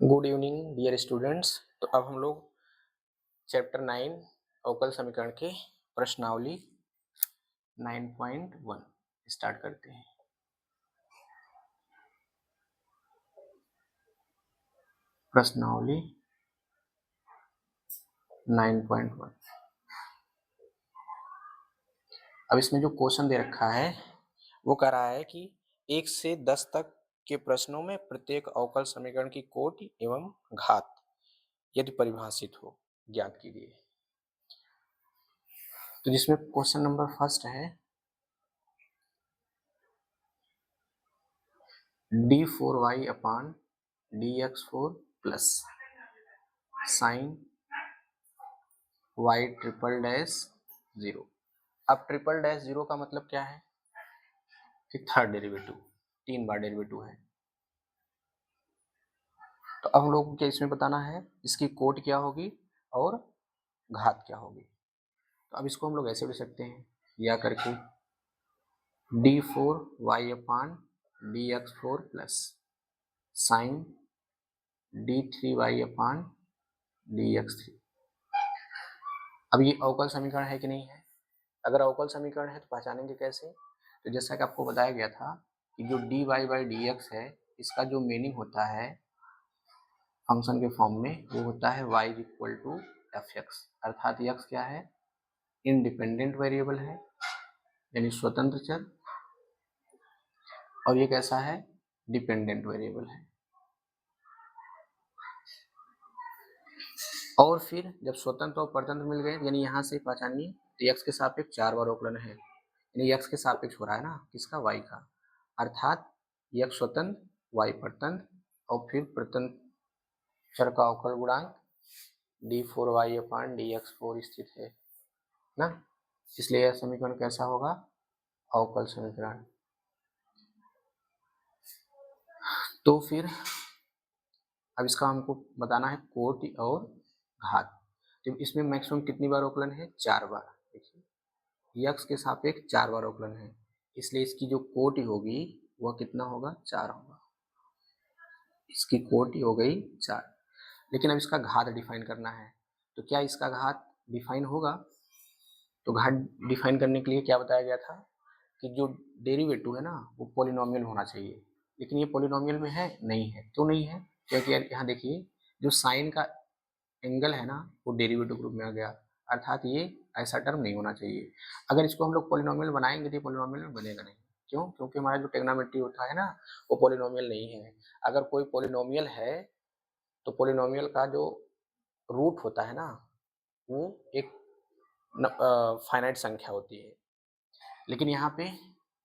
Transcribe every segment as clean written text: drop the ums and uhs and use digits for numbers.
Good evening dear students. तो अब हम लोग चैप्टर 9 अवकल समीकरण के प्रश्नावली 9.1 स्टार्ट करते हैं। प्रश्नावली 9.1। अब इसमें जो क्वेश्चन दे रखा है वो कह रहा है कि 1 से 10 तक के प्रश्नों में प्रत्येक अवकल समीकरण की कोटि एवं घात यदि परिभाषित हो ज्ञात कीजिए। तो जिसमें क्वेश्चन नंबर फर्स्ट है d4y अपान dx4 plus sign y triple dash 0। अब ट्रिपल डैश 0 का मतलब क्या है कि थर्ड डेरिवेटिव, 3 बार डेरिवेटिव है। तो अब हम लोग को क्या इसमें बताना है, इसकी कोट क्या होगी और घात क्या होगी। तो अब इसको हम लोग ऐसे लिख सकते हैं या करके d4y अपान dx4 plus sign d3y upon dx3। अब ये अवकल समीकरण है कि नहीं है? अगर अवकल समीकरण है तो पहचानेंगे कैसे? तो जैसा कि आपको बताया गया था कि जो dy बाई डी एक्स है इसका जो मीनिंग होता है फंक्शन के फॉर्म में वो होता है y equal to f x, अर्थात x क्या है, इंडिपेंडेंट वेरिएबल है यानी स्वतंत्र चर, और ये कैसा है, डिपेंडेंट वेरिएबल है। और फिर जब स्वतंत्र और परतंत्र मिल गए यानी यहाँ से पहचानिए तो x के सापेक्ष 4 बार अवकलन है, यानी x के सापेक्ष हो रहा है ना किसका, y का, अर्थात x स्वतंत्र y परतंत्र और फिर परतंत्र चर का अवकल गुणांक d4y अपान dx4 स्थित है ना, इसलिए यह समीकरण कैसा होगा, अवकल समीकरण। तो फिर अब इसका हमको बताना है कोटि और घात। तो इसमें मैक्सिमम कितनी बार अवकलन है, 4 बार। देखिए x के सापेक्ष 4 बार अवकलन है, इसलिए इसकी जो कोटि होगी वह कितना होगा, 4 होगा। इसकी कोटि हो गई 4। लेकिन अब इसका घात डिफाइन करना है, तो क्या इसका घात डिफाइन होगा? तो घात डिफाइन करने के लिए क्या बताया गया था कि जो डेरिवेटिव है ना वो पॉलिनोमियल होना चाहिए, लेकिन ये पॉलिनोमियल में है नहीं है। क्यों नहीं है? क्योंकि यहाँ देखिए जो साइन का एंगल है ना वो डेरिवेटिव ग्रुप में आ गया, अर्थात ये ऐसा टर्म नहीं होना चाहिए। अगर इसको हम लोग पॉलिनोमियल बनाएंगे तो पॉलिनोमियल में बनेगा नहीं। क्यों? क्योंकि हमारा जो ट्रिग्नोमेट्री होता है ना वो पॉलिनोमियल नहीं है। अगर कोई पॉलिनोमियल है तो पॉलिनोमियल का जो रूट होता है ना वो एक फाइनाइट संख्या होती है, लेकिन यहाँ पे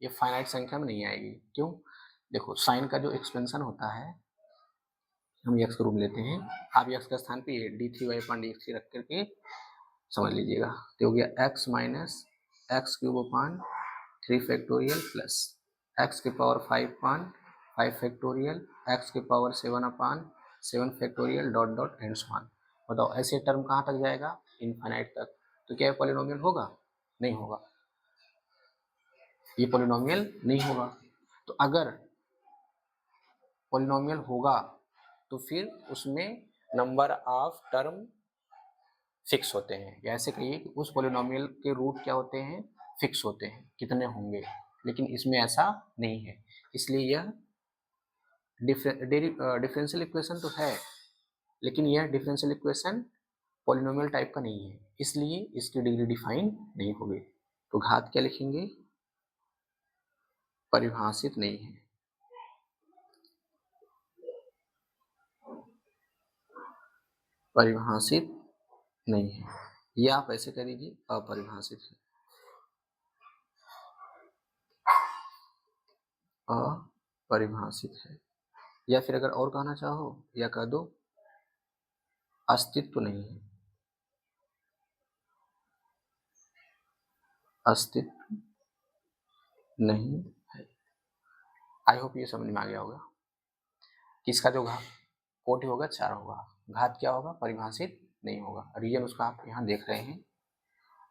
ये फाइनाइट संख्या में नहीं आएगी। क्यों? देखो साइन का जो एक्सपेंशन होता है, हम एक्स का रूप लेते हैं, आप एक्स का स्थान पे d3y अपान dx3 रख करके समझ लीजिएगा। तो हो गया x माइनस एक्स क्यूब अपान 3 फैक्टोरियल प्लस एक्स के पावर 5 अपान 5 फैक्टोरियल एक्स के power 7 upon 7 factorial dot dot and so on. बताओ ऐसे टर्म कहाँ तक जाएगा, इनफाइनाइट तक। तो क्या ये पॉलिनोमियल होगा? नहीं होगा, ये पॉलिनोमियल नहीं होगा। तो अगर पॉलिनोमियल होगा तो फिर उसमें नंबर ऑफ टर्म फिक्स होते हैं, या ऐसे कहिए कि उस पॉलिनोमियल के रूट क्या होते हैं, फिक्स होते हैं, कितने होंगे। लेकिन इसमें ऐसा नहीं है, इसलिए यह डिफरेंशियल इक्वेशन तो है लेकिन यह डिफरेंशियल इक्वेशन पॉलिनोमियल टाइप का नहीं है, इसलिए इसकी डिग्री डिफाइन नहीं होगी। तो घात क्या लिखेंगे, परिभाषित नहीं है। परिभाषित नहीं है, या आप ऐसे कह दीजिए अपरिभाषित है, अपरिभाषित है। या फिर अगर और कहना चाहो या कह दो अस्तित्व नहीं है, अस्तित्व नहीं है। आई होप ये समझ में आ गया होगा कि इसका जो कोटि होगा 4 होगा, घात क्या होगा, परिभाषित नहीं होगा। रीजन उसका आप यहाँ देख रहे हैं,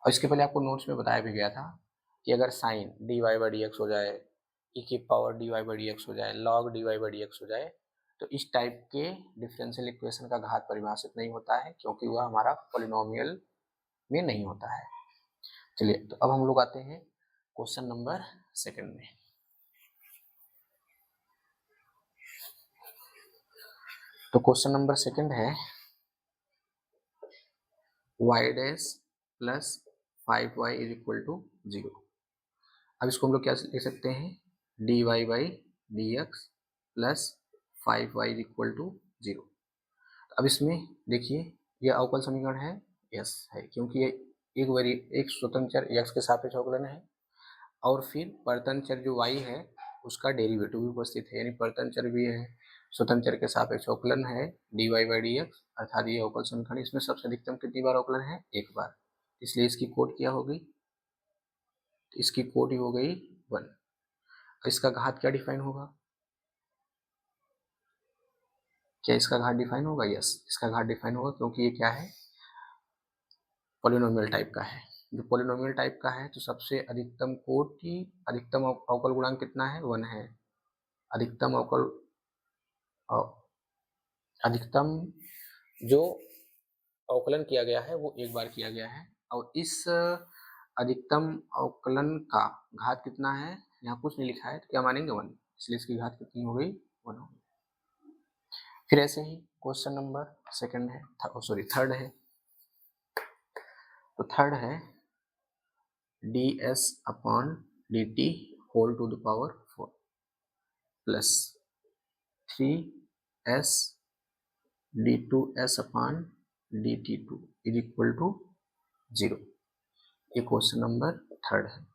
और इसके पहले आपको नोट्स में बताया भी गया था कि अगर sine dy by d x हो जाए, e की power dy by d x हो जाए, log dy by d x हो जाए, तो इस टाइप के डिफरेंशियल इक्वेशन का घात परिभाषित नहीं होता है क्योंकि वह हमारा पॉलिनोमियल में नहीं होता है। चलिए, तो अब हम लोग आते हैं क्वेश्चन नंबर सेकंड में। तो क्वेश्चन नंबर सेकंड है y dash plus 5y is equal to 0। अब इसको हम लोग क्या लिख सकते हैं, dy by d x plus 5y is equal to 0। अब इसमें देखिए ये अवकल समीकरण है, यस है, क्योंकि ये एक स्वतंत्र चर x के सापेक्ष अवकलन है और फिर परतंत्र चर जो y है उसका डेरिवेटिव भी उपस्थित है, यानी परतंत्र चर भी है, स्वतंत्र चर के सापेक्ष अवकलन है dy बाई डी एक्स, अर्थात ये अवकल समीकरण। इसमें सबसे अधिकतम कितनी बार अवकलन है, एक बार, इसलिए इसकी कोट क्या हो गई, इसकी कोट ही हो गई 1। इसका घात क्या डिफाइन होगा, क्या इसका घात डिफाइन होगा, यस इसका घात डिफाइन होगा, क्योंकि ये क्या है, पॉलिनोमियल टाइप का है। जो पॉलिनोमियल टाइप का है तो सबसे अधिकतम कोटि, अधिकतम अवकल गुणांक कितना है, 1 है। अधिकतम जो अवकलन किया गया है वो एक बार किया गया है, और इस अधिकतम अवकलन का घात कितना है, यहाँ कुछ नहीं लिखा है तो क्या मानेंगे 1, इसलिए इसकी घात कितनी हो गई, 1 हो गई। फिर ऐसे ही क्वेश्चन नंबर सेकंड है, थर्ड है। तो थर्ड है ds upon dt whole to the power 4 plus 3s d2s upon dt2 is equal to 0। ये क्वेश्चन नंबर थर्ड है।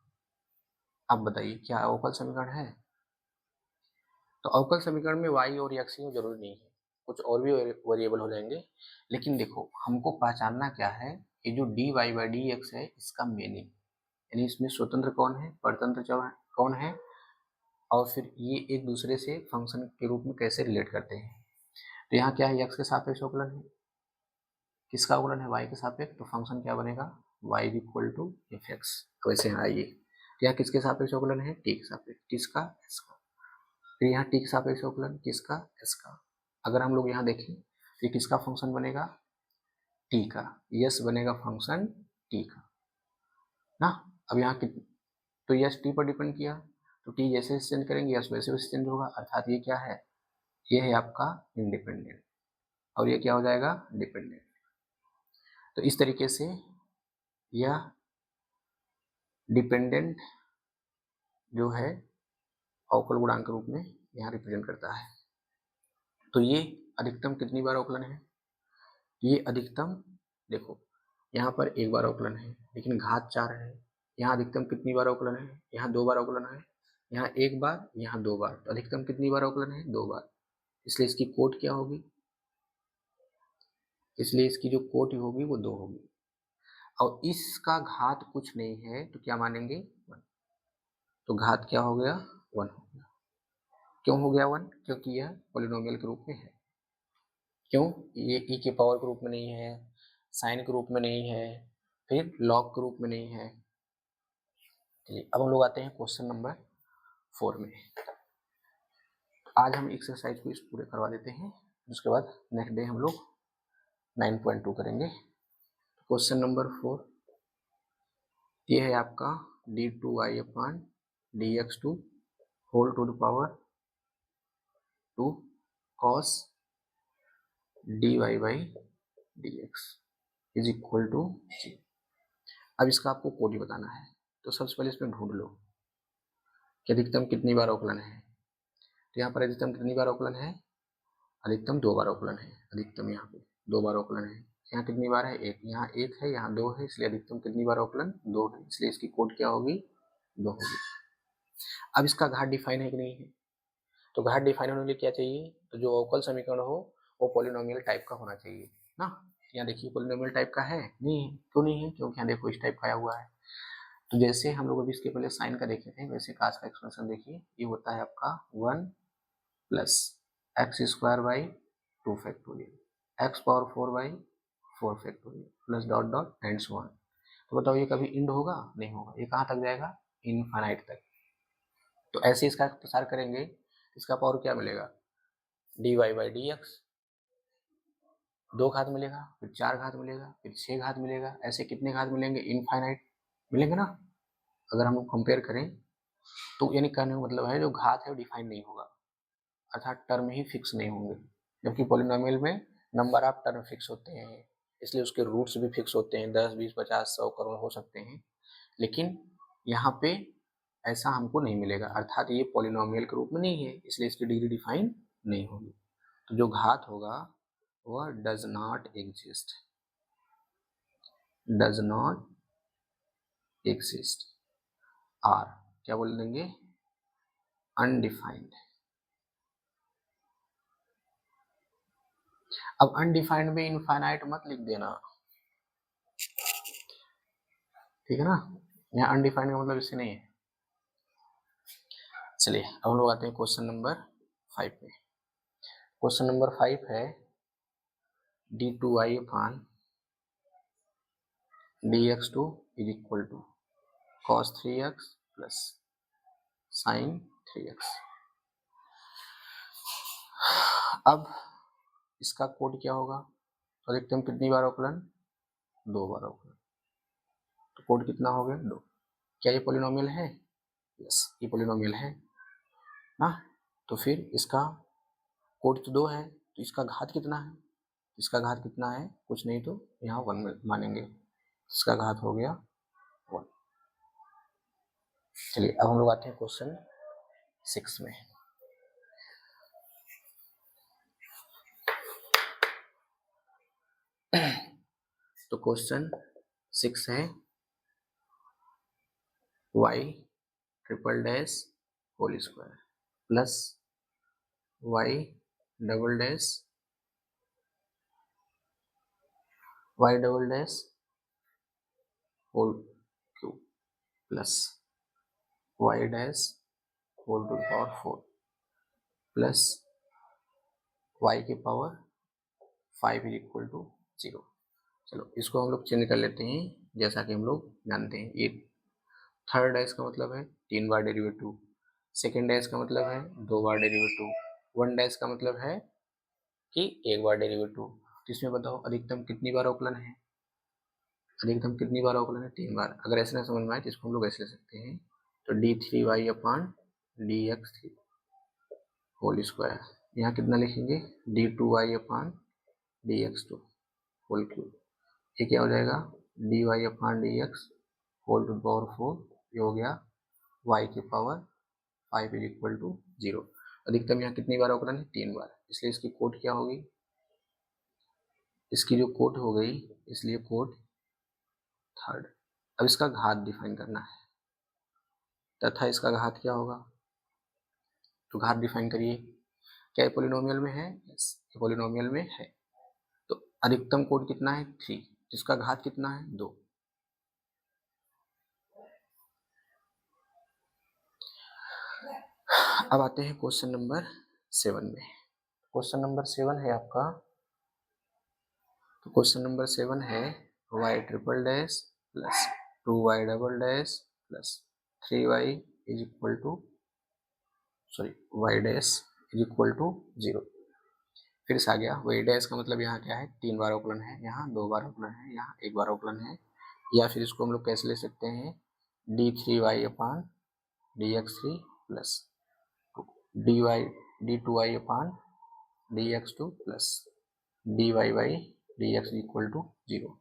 अब बताइए क्या अवकल समीकरण है, तो अवकल समीकरण में y और x ही जरूरी नहीं है, कुछ और भी वेरिएबल हो जाएंगे, लेकिन देखो हमको पहचानना क्या है, ये जो dy बाई डी एक्स है इसका मीनिंग, यानी इसमें स्वतंत्र कौन है, परतंत्र कौन है, और फिर ये एक दूसरे से फंक्शन के रूप में कैसे रिलेट करते हैं। तो यहाँ क्या है, x के सापेक्ष अवकलन है, किसका अवकलन है, y के सापेक्ष, तो फंक्शन क्या बनेगा, y is equal to f x. वैसे यहाँ आइए, तो यहाँ किसके सापेक्ष अवकलन है, t के सापेक्ष, किसका, s का। फिर यहाँ t के सापेक्ष अवकलन किसका, s का। अगर हम लोग यहाँ देखें तो ये किसका फंक्शन बनेगा, t का, यस बनेगा फंक्शन t का ना। अब यहाँ तो यस t पर डिपेंड किया, तो t जैसे चेंज करेंगे यस वैसे वैसे चेंज होगा, अर्थात ये क्या है, ये है आपका इंडिपेंडेंट, और ये क्या हो जाएगा, डिपेंडेंट। तो इस तरीके से यह डिपेंडेंट जो है अवकल गुणांक के रूप में यहाँ रिप्रेजेंट करता है। तो ये अधिकतम कितनी बार अवकलन है, ये अधिकतम देखो यहाँ पर एक बार अवकलन है लेकिन घात 4 है, यहाँ अधिकतम कितनी बार अवकलन है, यहाँ 2 बार अवकलन है, यहाँ 1 बार, यहाँ 2 बार, तो अधिकतम कितनी बार अवकलन है, 2 बार, इसलिए इसकी कोट क्या होगी, इसलिए इसकी जो कोट होगी वो 2 होगी, और इसका घात कुछ नहीं है तो क्या मानेंगे 1, तो घात क्या हो गया, 1 हो गया। क्यों हो गया 1, क्योंकि यह पॉलिनोमियल के रूप में है। क्यों, ये e के पावर के रूप में नहीं है, साइन के रूप में नहीं है, फिर लॉग के रूप में नहीं है। चलिए अब हम लोग आते हैं क्वेश्चन नंबर 4 में। आज हम एक्सरसाइज को इस पूरे करवा देते हैं, उसके बाद नेक्स्ट डे हम लोग 9.2 करेंगे। क्वेश्चन नंबर 4 ये है आपका d2y upon dx2 whole to the power 2 cos dy by dx is equal to 0। अब इसका आपको कोड ही बताना है, तो सबसे पहले इसमें ढूंढ लो कि अधिकतम कितनी बार अवकलन है। तो यहाँ पर अधिकतम कितनी बार अवकलन है, अधिकतम 2 बार अवकलन है, अधिकतम यहाँ पे 2 बार अवकलन है। यहाँ कितनी बार है, 1, यहाँ 1 है, यहाँ 2 है, इसलिए अधिकतम कितनी बार अवकलन, 2 है, इसलिए इसकी कोड क्या होगी, 2 होगी। अब इसका घात डिफाइन है कि नहीं है, तो घात डिफाइन होने के लिए क्या चाहिए, तो जो अवकल समीकरण हो वो पॉलिनोमियल टाइप का होना चाहिए ना। यहाँ देखिए पॉलिनोमियल टाइप का है नहीं है, क्यों नहीं है, क्योंकि यहाँ देखो इस टाइप का आया हुआ है। तो जैसे हम लोग अभी इसके पहले साइन का देखे थे वैसे कास का एक्सप्रेशन देखिए, ये होता है आपका 1 plus x square by 2 factorial, x power 4 by 4 factorial plus dot dot and so on. तो बताओ ये कभी इंड होगा, नहीं होगा, ये कहाँ तक जाएगा, इनफाइनाइट तक। तो ऐसे इसका प्रसार करेंगे, इसका पावर क्या मिलेगा, dy बाई dx, 2 घात मिलेगा, फिर 4 घात मिलेगा, फिर 6 घात मिलेगा, ऐसे कितने घात मिलेंगे? इनफाइनाइट मिलेंगे ना। अगर हम लोग कंपेयर करें तो यानी कहने का मतलब है जो घात है वो डिफाइन नहीं होगा, अर्थात टर्म ही फिक्स नहीं होंगे, जबकि पॉलिनोमियल में नंबर ऑफ टर्म फिक्स होते हैं, इसलिए उसके रूट्स भी फिक्स होते हैं, 10, 20, 50, 100, करोड़ हो सकते हैं। लेकिन यहाँ पे ऐसा हमको नहीं मिलेगा, अर्थात ये पॉलिनोमियल के रूप में नहीं है, इसलिए इसकी डिग्री डिफाइन नहीं होगी। तो जो घात होगा वह does not exist, does not exist, आर क्या बोल देंगे? अनडिफाइंड। अब अनडिफाइंड में इनफाइनाइट मत लिख देना, ठीक है ना। यहाँ अनडिफाइंड का मतलब इससे नहीं है। चलिए अब हम लोग आते हैं क्वेश्चन नंबर 5 में। क्वेश्चन नंबर 5 है d2y upon dx2 is equal to cos 3x plus sin 3x। अब इसका कोड क्या होगा? तो अधिकतम कितनी बार अवकलन? 2 बार अवकलन। तो कोड कितना हो गया? 2। क्या ये पॉलिनोमियल है? यस, ये पॉलिनोमियल है ना। तो फिर इसका कोड तो 2 है, तो इसका घात कितना है? इसका घात कितना है? कुछ नहीं तो यहाँ 1 मानेंगे, इसका घात हो गया 1। चलिए अब हम लोग आते हैं क्वेश्चन 6 में। तो क्वेश्चन 6 है y triple dash whole square plus y double dash whole cube plus y dash whole to power 4 plus y की पावर 5 इज इक्वल टू 0। चलो इसको हम लोग चेंज कर लेते हैं, जैसा कि हम लोग जानते हैं ये थर्ड डैश का मतलब है 3 बार डेरिवेटिव, सेकेंड डैश का मतलब है 2 बार डेरिवेटिव, 1 डैश का मतलब है कि 1 बार डेरिवेटिव। तो इसमें बताओ अधिकतम कितनी बार अवकलन है? अधिकतम कितनी बार अवकलन है? 3 बार। अगर ऐसे ना समझ में आए तो इसको हम लोग ऐसे ले सकते हैं, तो d3y upon dx3 whole square, यहाँ कितना लिखेंगे? d2y upon dx2 whole cube. ये क्या हो जाएगा? dy upon dx whole to power 4, ये हो गया y की पावर 5 इज इक्वल टू 0। अधिकतम यहाँ कितनी बार अवकलन है? 3 बार, इसलिए इसकी कोड क्या होगी? इसकी जो कोड हो गई, इसलिए कोड थर्ड। अब इसका घात डिफाइन करना है, तथा इसका घात क्या होगा? तो घात डिफाइन करिए। क्या ये पॉलिनोमियल में है? यस, ये पॉलिनोमियल में है। तो अधिकतम कोड कितना है? 3, जिसका घात कितना है? 2। अब आते हैं क्वेश्चन नंबर 7 में। क्वेश्चन नंबर 7 है आपका, तो क्वेश्चन नंबर 7 है y triple dash plus 2y double dash plus 3y is equal to y dash is equal to 0। फिर से आ गया y डैश का मतलब यहाँ क्या है? 3 बार अवकलन है, यहाँ 2 बार अवकलन है, यहाँ 1 बार अवकलन है। या फिर इसको हम लोग कैसे ले सकते हैं? d3y upon dx3 plus d2y upon dx2 plus dy by dx equal to 0।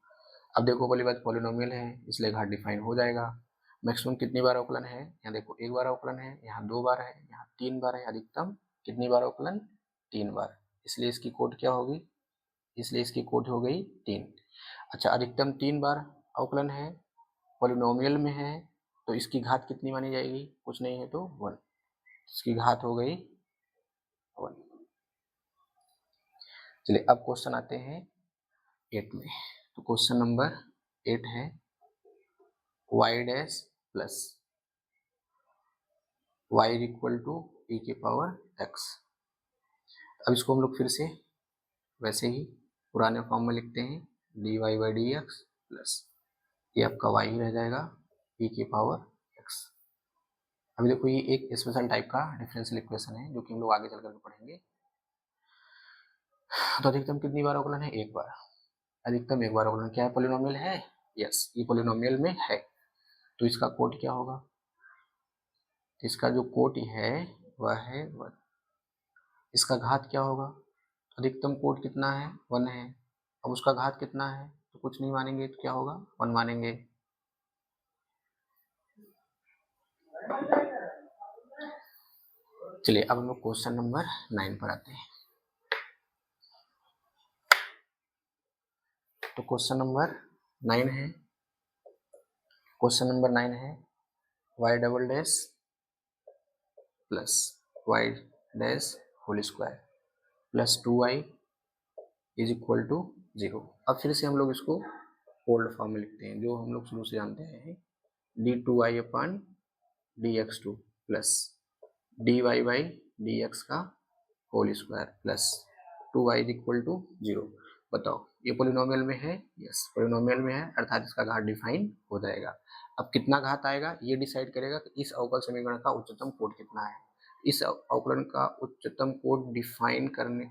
अब देखो पहली बात पॉलिनोमियल है, इसलिए घात डिफाइन हो जाएगा। मैक्सिमम कितनी बार अवकलन है? यहाँ देखो 1 बार अवकलन है, यहाँ 2 बार है, यहाँ 3 बार है। अधिकतम कितनी बार अवकलन? 3 बार, इसलिए इसकी कोड क्या होगी? इसलिए इसकी कोड हो गई 3। अच्छा, अधिकतम 3 बार अवकलन है, पॉलिनोमियल में है, तो इसकी घात कितनी मानी जाएगी? कुछ नहीं है तो 1, इसकी घात हो गई 1। चलिए अब क्वेश्चन आते हैं 8 में। तो क्वेश्चन नंबर 8 है y dash plus y equal to e की पावर x। अब इसको हम लोग फिर से वैसे ही पुराने फॉर्म में लिखते हैं, dy बाई dx प्लस ये आपका y रह जाएगा e की पावर x। अभी देखो ये एक स्पेशल टाइप का डिफरेंशियल इक्वेशन है जो कि हम लोग आगे चल कर पढ़ेंगे। तो अधिकतम कितनी बार अवकलन है? एक बार। अधिकतम एक बार अवकलन क्या है? पॉलिनोमियल है। यस, ये पॉलिनोमियल में है, तो इसका कोट क्या होगा? इसका जो कोट है वह है 1। इसका घात क्या होगा? अधिकतम कोट कितना है? 1 है। अब उसका घात कितना है? तो कुछ नहीं मानेंगे तो क्या होगा? 1 मानेंगे। चलिए अब हम लोग क्वेश्चन नंबर 9 पर आते हैं। तो क्वेश्चन नंबर 9 है, क्वेश्चन नंबर 9 है y double dash plus y dash whole square plus 2y is equal to 0। अब फिर से हम लोग इसको ओल्ड फॉर्म में लिखते हैं, जो हम लोग शुरू से जानते हैं, d2y upon dx2 plus dy by dx का whole square plus 2y is equal to 0। बताओ ये पॉलिनोमियल में है? यस, पॉलिनोमियल में है, अर्थात इसका घात डिफाइन हो जाएगा। अब कितना घात आएगा ये डिसाइड करेगा कि इस अवकल समीकरण का उच्चतम कोट कितना है। इस अवकलन का उच्चतम कोट डिफाइन करने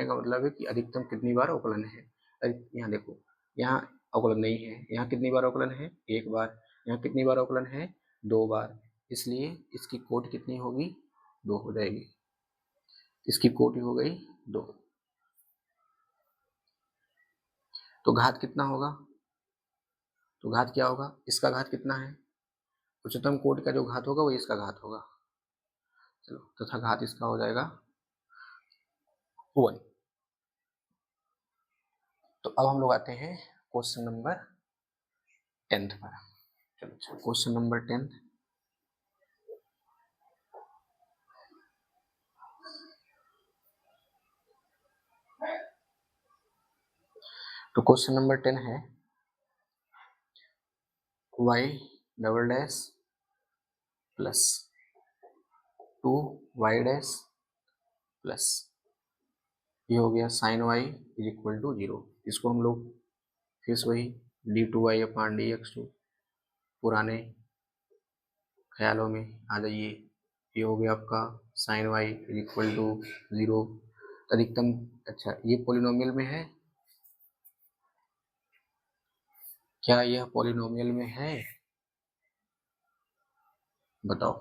का मतलब है कि अधिकतम कितनी बार अवकलन है। यहाँ देखो, यहाँ अवकलन नहीं है, यहाँ कितनी बार अवकलन है? एक बार। यहाँ कितनी बार अवकलन है? 2 बार। इसलिए इसकी कोट कितनी होगी? 2 हो जाएगी। इसकी कोटि हो गई 2। तो घात कितना होगा? तो घात क्या होगा? इसका घात कितना है? उच्चतम कोटि का जो घात होगा वो इसका घात होगा। चलो, तथा घात इसका हो जाएगा 1। तो अब हम लोग आते हैं क्वेश्चन नंबर 10 पर। चलो क्वेश्चन नंबर 10। तो क्वेश्चन नंबर 10 है y double dash plus 2y dash plus ये हो गया sin y is equal to 0। इसको हम लोग फिर से वही d2y अपान dx2 पुराने ख्यालों में आ जाइए। ये हो गया आपका sin y is equal to 0। अधिकतम, अच्छा ये पॉलिनोमियल में है? क्या यह पॉलिनोमियल में है? बताओ।